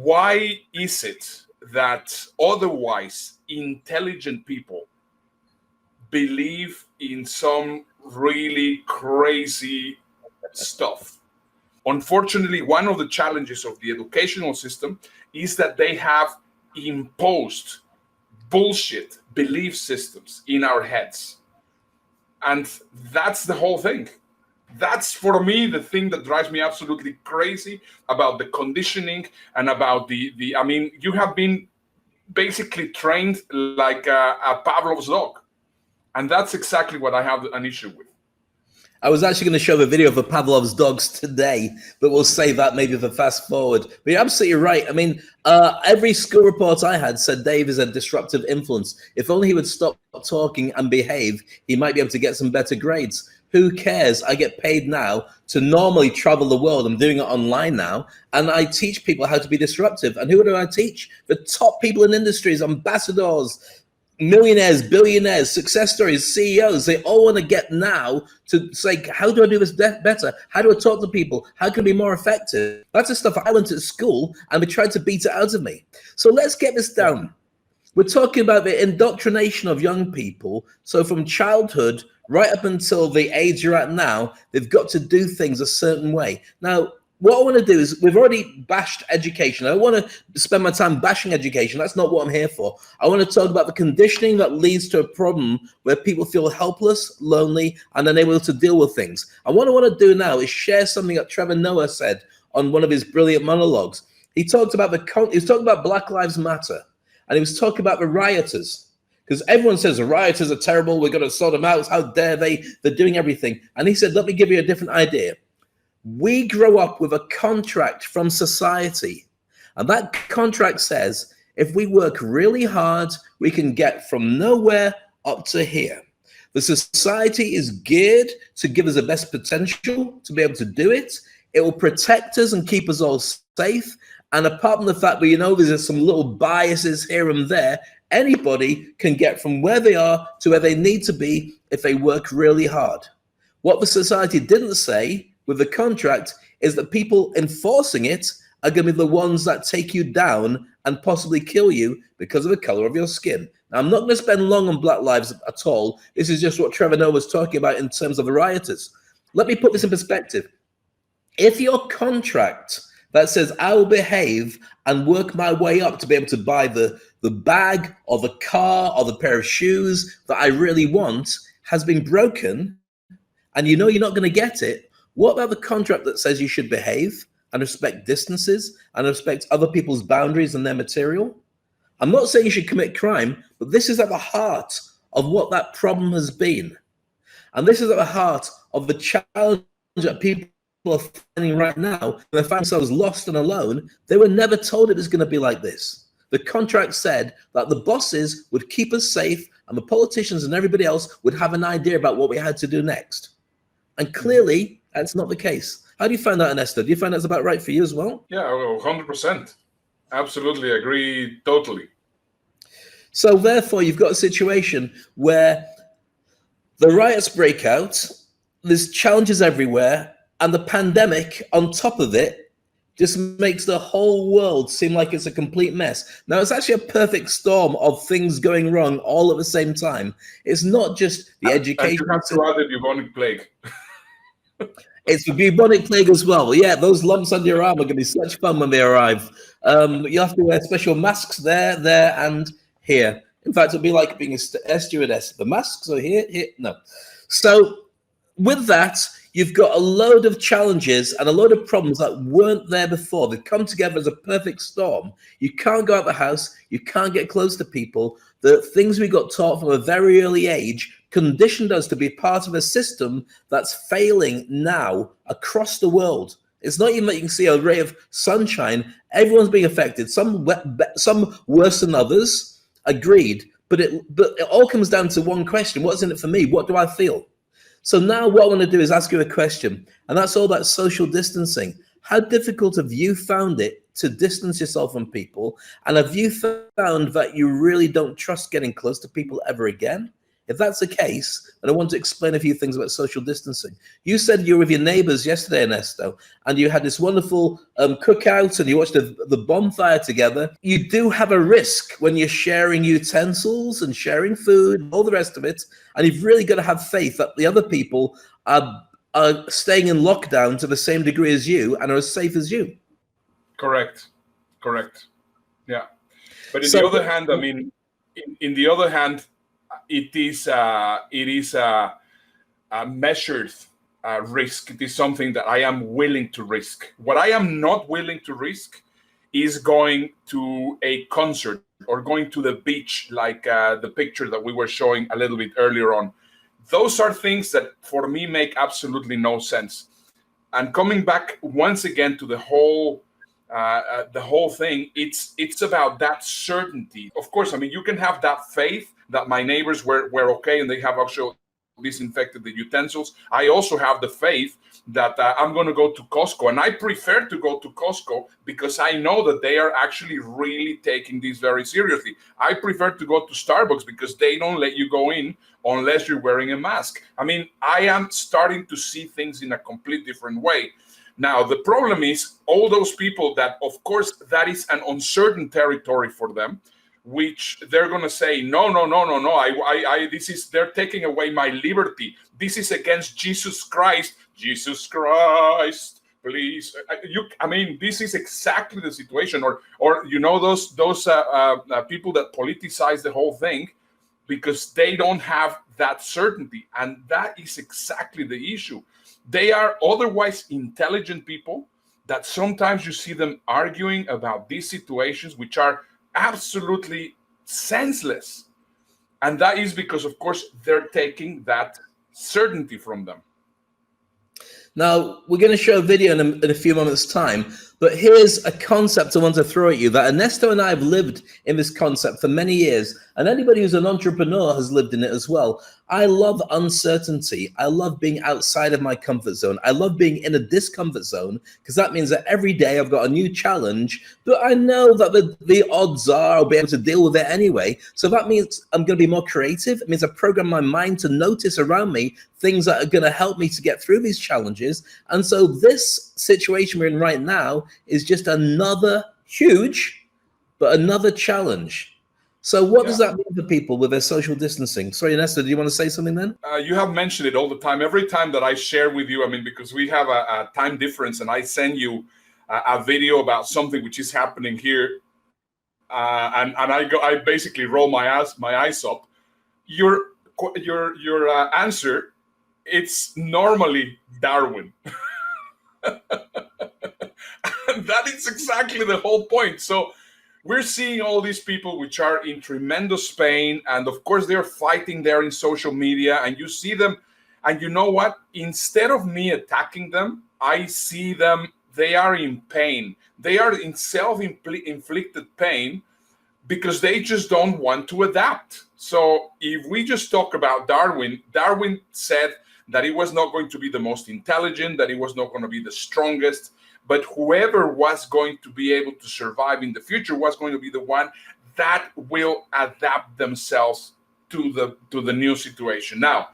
why is it that otherwise intelligent people believe in some really crazy stuff? Unfortunately, one of the challenges of the educational system is that they have imposed bullshit belief systems in our heads. And that's the whole thing. That's, for me, the thing that drives me absolutely crazy about the conditioning and about the I mean, you have been basically trained like a Pavlov's dog. And that's exactly what I have an issue with. I was actually going to show the video of the Pavlov's dogs today, but we'll save that maybe for fast forward. But you're absolutely right. I mean, every school report I had said Dave is a disruptive influence. If only he would stop talking and behave, he might be able to get some better grades. Who cares? I get paid now to normally travel the world. I'm doing it online now. And I teach people how to be disruptive. And who do I teach? The top people in industries, ambassadors, millionaires, billionaires, success stories, CEOs. They all want to get now to say, how do I do this better? How do I talk to people? How can I be more effective? That's the stuff I learned at school, and they tried to beat it out of me. So let's get this down. We're talking about the indoctrination of young people. So from childhood right up until the age you're at now, they've got to do things a certain way. Now, what I want to do is, we've already bashed education. I don't want to spend my time bashing education. That's not what I'm here for. I want to talk about the conditioning that leads to a problem where people feel helpless, lonely, and unable to deal with things. And what I want to do now is share something that Trevor Noah said on one of his brilliant monologues. He talked about he was talking about Black Lives Matter, and he was talking about the rioters. Because everyone says the rioters are terrible, we're going to sort them out, how dare they, they're doing everything. And he said, let me give you a different idea. We grow up with a contract from society, and that contract says if we work really hard, we can get from nowhere up to here. The society is geared to give us the best potential to be able to do it. It will protect us and keep us all safe. And apart from the fact that, you know, there's some little biases here and there, anybody can get from where they are to where they need to be if they work really hard. What the society didn't say with the contract is that people enforcing it are going to be the ones that take you down and possibly kill you because of the color of your skin. Now, I'm not going to spend long on Black Lives at all. This is just what Trevor Noah was talking about in terms of the rioters. Let me put this in perspective. If your contract that says I will behave and work my way up to be able to buy the bag or the car or the pair of shoes that I really want has been broken, and you know you're not going to get it, what about the contract that says you should behave and respect distances and respect other people's boundaries and their material? I'm not saying you should commit crime, but this is at the heart of what that problem has been. And this is at the heart of the challenge that people are finding right now. When they find themselves lost and alone, they were never told it was going to be like this. The contract said that the bosses would keep us safe and the politicians and everybody else would have an idea about what we had to do next. And clearly, that's not the case. How do you find that, Ernesto? Do you find that's about right for you as well? Yeah, 100%. Absolutely agree, totally. So therefore, you've got a situation where the riots break out, there's challenges everywhere, and the pandemic on top of it just makes the whole world seem like it's a complete mess. Now, it's actually a perfect storm of things going wrong all at the same time. It's not just the education. And you have to add the bubonic plague. It's the bubonic plague as well. Yeah, those lumps under your arm are going to be such fun when they arrive. You have to wear special masks there, and here. In fact, it'll be like being a stewardess. The masks are here. No. So with that, you've got a load of challenges and a load of problems that weren't there before. They come together as a perfect storm. You can't go out the house. You can't get close to people. The things we got taught from a very early age conditioned us to be part of a system that's failing now across the world. It's not even that you can see a ray of sunshine. Everyone's being affected. Some worse than others, agreed. But it all comes down to one question. What's in it for me? What do I feel? So now what I want to do is ask you a question, and that's all about social distancing. How difficult have you found it to distance yourself from people? And have you found that you really don't trust getting close to people ever again? If that's the case, then I want to explain a few things about social distancing. You said you were with your neighbors yesterday, Ernesto, and you had this wonderful cookout and you watched the bonfire together. You do have a risk when you're sharing utensils and sharing food and all the rest of it, and you've really got to have faith that the other people are staying in lockdown to the same degree as you and are as safe as you. Correct. Yeah. But on the other hand, I mean, in the other hand, it is a measured risk. It is something that I am willing to risk. What I am not willing to risk is going to a concert or going to the beach, like the picture that we were showing a little bit earlier on. Those are things that for me make absolutely no sense. And coming back once again to the whole thing, it's about that certainty. Of course, I mean, you can have that faith that my neighbors were okay and they have actually disinfected the utensils. I also have the faith that I'm going to go to Costco, and I prefer to go to Costco because I know that they are actually really taking this very seriously. I prefer to go to Starbucks because they don't let you go in unless you're wearing a mask. I mean, I am starting to see things in a complete different way. Now, the problem is all those people that, of course, that is an uncertain territory for them, which they're going to say, no, they're taking away my liberty. This is against Jesus Christ. Jesus Christ, please. I mean, this is exactly the situation. Or those people that politicize the whole thing because they don't have that certainty. And that is exactly the issue. They are otherwise intelligent people that sometimes you see them arguing about these situations, which are absolutely senseless. And that is because, of course, they're taking that certainty from them. Now, we're going to show a video in a few moments' time, but here's a concept I want to throw at you that Ernesto and I have lived in this concept for many years, and anybody who's an entrepreneur has lived in it as well. I love uncertainty. I love being outside of my comfort zone. I love being in a discomfort zone because that means that every day I've got a new challenge, but I know that the odds are I'll be able to deal with it anyway. So that means I'm going to be more creative. It means I program my mind to notice around me things that are going to help me to get through these challenges. And so this situation we're in right now is just another huge, but another challenge. So what does that mean for people with their social distancing? Sorry, Ernesto, do you want to say something then? You have mentioned it all the time. Every time that I share with you, I mean, because we have a time difference and I send you a video about something which is happening here, and I basically roll my eyes up. Your answer, it's normally Darwin. And that is exactly the whole point. So we're seeing all these people which are in tremendous pain, and of course they're fighting there in social media, and you see them, and you know what? Instead of me attacking them, I see them, they are in pain. They are in self-inflicted pain because they just don't want to adapt. So if we just talk about Darwin said that he was not going to be the most intelligent, that he was not going to be the strongest, but whoever was going to be able to survive in the future was going to be the one that will adapt themselves to the new situation. Now,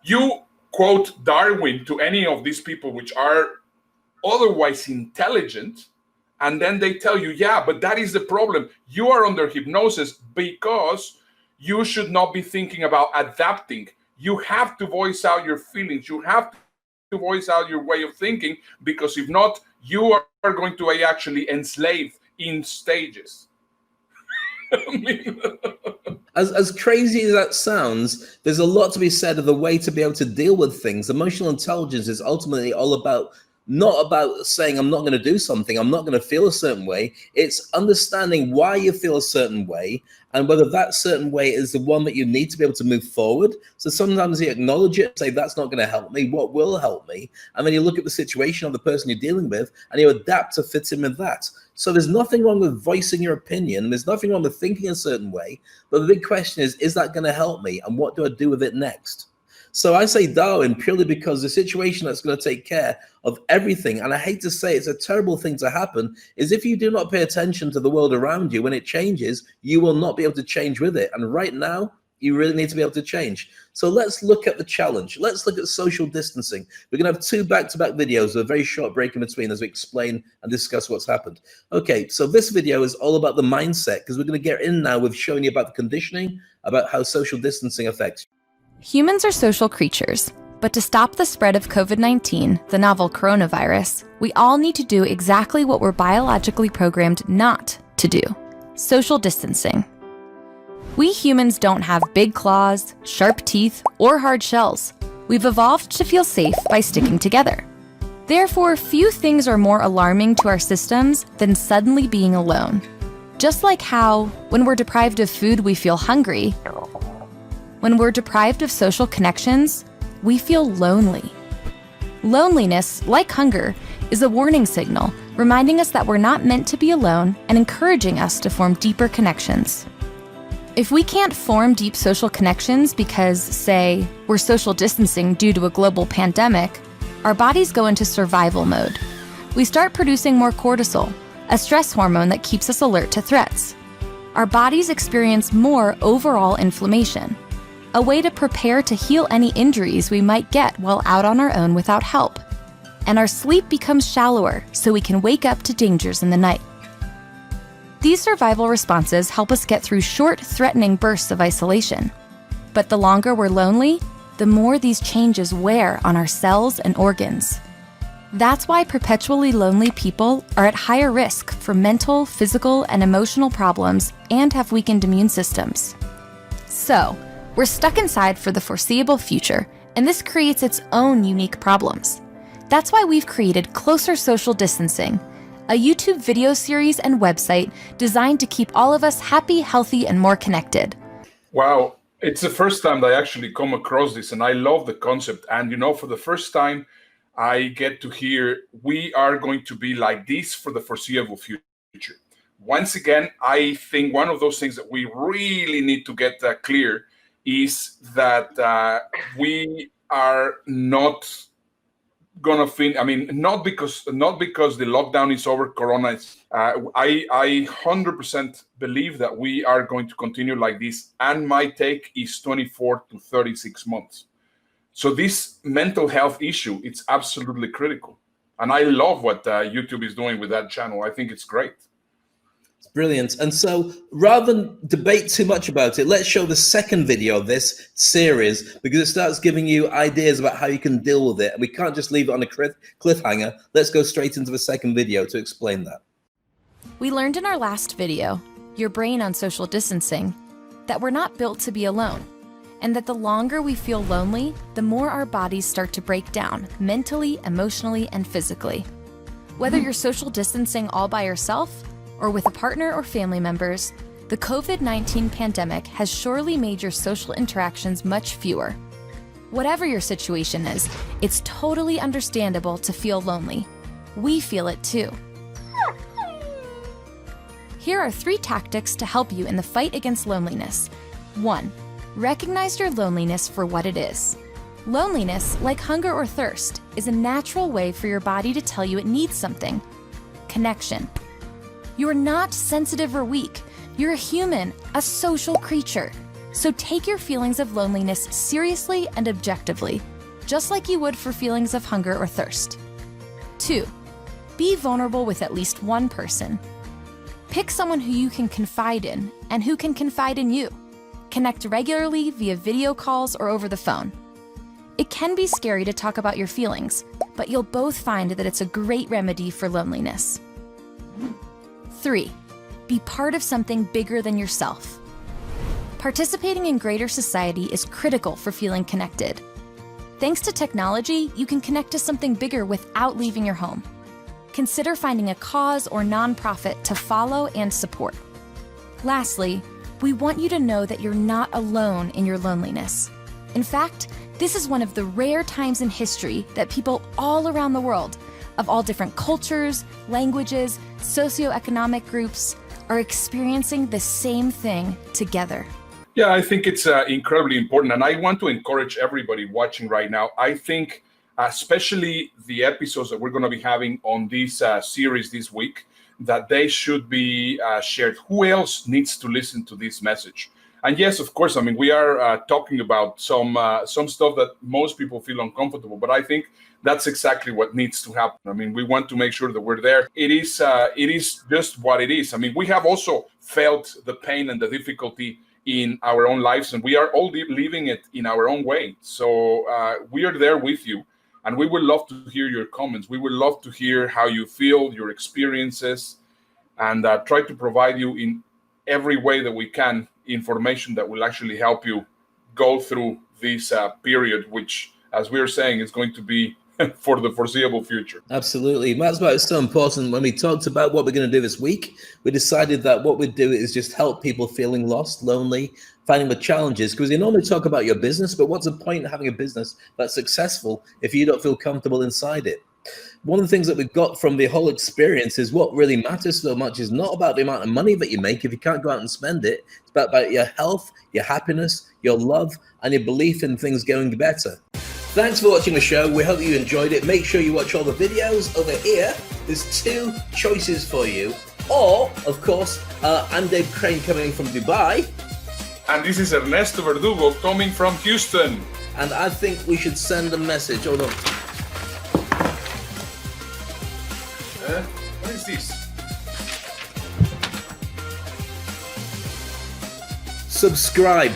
you quote Darwin to any of these people which are otherwise intelligent, and then they tell you, yeah, but that is the problem. You are under hypnosis because you should not be thinking about adapting. You have to voice out your feelings. You have to voice out your way of thinking, because if not, you are going to be actually enslaved in stages. As crazy as that sounds, there's a lot to be said of the way to be able to deal with things. Emotional intelligence is ultimately all about, not about saying I'm not going to do something, I'm not going to feel a certain way. It's understanding why you feel a certain way and whether that certain way is the one that you need to be able to move forward. So sometimes you acknowledge it, say that's not going to help me, what will help me? And then you look at the situation of the person you're dealing with and you adapt to fit in with that. So there's nothing wrong with voicing your opinion. There's nothing wrong with thinking a certain way. But the big question is that going to help me? And what do I do with it next? So I say Darwin purely because the situation that's going to take care of everything, and I hate to say it's a terrible thing to happen, is if you do not pay attention to the world around you, when it changes, you will not be able to change with it. And right now, You really need to be able to change. So let's look at the challenge. Let's look at social distancing. We're going to have 2 back-to-back videos with a very short break in between as we explain and discuss what's happened. Okay, so this video is all about the mindset, because we're going to get in now with showing you about the conditioning, about how social distancing affects you. Humans are social creatures, but to stop the spread of COVID-19, the novel coronavirus, we all need to do exactly what we're biologically programmed not to do: social distancing. We humans don't have big claws, sharp teeth, or hard shells. We've evolved to feel safe by sticking together. Therefore, few things are more alarming to our systems than suddenly being alone. Just like how, when we're deprived of food, we feel hungry, when we're deprived of social connections, we feel lonely. Loneliness, like hunger, is a warning signal, reminding us that we're not meant to be alone and encouraging us to form deeper connections. If we can't form deep social connections because, say, we're social distancing due to a global pandemic, our bodies go into survival mode. We start producing more cortisol, a stress hormone that keeps us alert to threats. Our bodies experience more overall inflammation, a way to prepare to heal any injuries we might get while out on our own without help. And our sleep becomes shallower so we can wake up to dangers in the night. These survival responses help us get through short, threatening bursts of isolation. But the longer we're lonely, the more these changes wear on our cells and organs. That's why perpetually lonely people are at higher risk for mental, physical, and emotional problems and have weakened immune systems. So, we're stuck inside for the foreseeable future, and this creates its own unique problems. That's why we've created Closer Social Distancing, a YouTube video series and website designed to keep all of us happy, healthy, and more connected. Wow, it's the first time that I actually come across this, and I love the concept. And for the first time, I get to hear we are going to be like this for the foreseeable future. Once again, I think one of those things that we really need to get clear is that we are not gonna fin. I mean, not because the lockdown is over, Corona is. I 100% believe that we are going to continue like this, and my take is 24 to 36 months. So this mental health issue, it's absolutely critical, and I love what YouTube is doing with that channel. I think it's great. Brilliant. And so rather than debate too much about it, let's show the second video of this series, because it starts giving you ideas about how you can deal with it. And we can't just leave it on a cliffhanger. Let's go straight into the second video to explain that. We learned in our last video, Your Brain on Social Distancing, that we're not built to be alone, and that the longer we feel lonely, the more our bodies start to break down mentally, emotionally, and physically. Whether you're social distancing all by yourself, or with a partner or family members, the COVID-19 pandemic has surely made your social interactions much fewer. Whatever your situation is, it's totally understandable to feel lonely. We feel it too. Here are 3 tactics to help you in the fight against loneliness. 1. Recognize your loneliness for what it is. Loneliness, like hunger or thirst, is a natural way for your body to tell you it needs something. Connection. You're not sensitive or weak. You're a human, a social creature. So take your feelings of loneliness seriously and objectively, just like you would for feelings of hunger or thirst. 2. Be vulnerable with at least one person. Pick someone who you can confide in and who can confide in you. Connect regularly via video calls or over the phone. It can be scary to talk about your feelings, but you'll both find that it's a great remedy for loneliness. 3. Be part of something bigger than yourself. Participating in greater society is critical for feeling connected. Thanks to technology, you can connect to something bigger without leaving your home. Consider finding a cause or nonprofit to follow and support. Lastly, we want you to know that you're not alone in your loneliness. In fact, this is one of the rare times in history that people all around the world, of all different cultures, languages, socioeconomic groups, are experiencing the same thing together. Yeah, I think it's incredibly important. And I want to encourage everybody watching right now. I think especially the episodes that we're going to be having on this series this week, that they should be shared. Who else needs to listen to this message? And yes, of course, I mean, we are talking about some stuff that most people feel uncomfortable, but I think that's exactly what needs to happen. I mean, we want to make sure that we're there. It is just what it is. I mean, we have also felt the pain and the difficulty in our own lives, and we are all living it in our own way. So we are there with you, and we would love to hear your comments. We would love to hear how you feel, your experiences, and try to provide you in every way that we can information that will actually help you go through this period, which, as we're saying, is going to be for the foreseeable future. Absolutely. That's why it's so important. When we talked about what we're going to do this week, we decided that what we'd do is just help people feeling lost, lonely, finding the challenges, because you normally talk about your business, but what's the point of having a business that's successful if you don't feel comfortable inside it? One of the things that we got from the whole experience is what really matters so much is not about the amount of money that you make if you can't go out and spend it. It's about your health, your happiness, your love, and your belief in things going better. Thanks for watching the show. We hope you enjoyed it. Make sure you watch all the videos over here. There's 2 choices for you. Or, of course, I'm Dave Crane coming from Dubai. And this is Ernesto Verdugo coming from Houston. And I think we should send a message. Hold on. What is this? Subscribe.